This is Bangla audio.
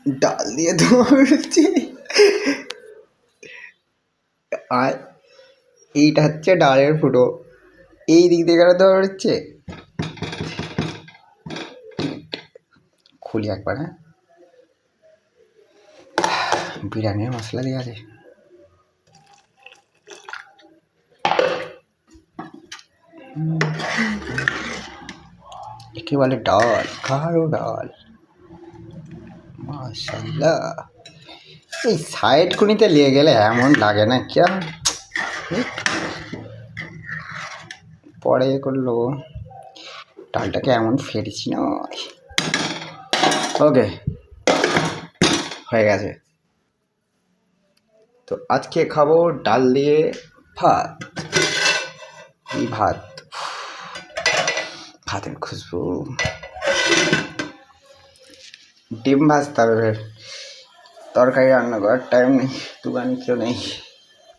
ডাল দিয়ে ধরছে। আর এইটা হচ্ছে ডালের ফুটো, এই দিক দিয়ে কেন ধরছে? খুলি একবার। হ্যাঁ, বিরিয়ানির মশলা দিয়ে আছে। একে বলে ডাল, কারো ডাল। মাশাআল্লাহ। এই সাইড খুনিতে লেগে গেলে এমন লাগে না क्या? পরে করলো ডালটাকে এমন ফেলেছি না। ওকে, হয়ে গেছে। তো আজকে খাবো ডাল দিয়ে ভাত। এই ভাত, ভাতের খুশবু। ডিম ভাজতে হবে, তরকারি রান্না করার টাইম নেই, দোকানে কেউ নেই।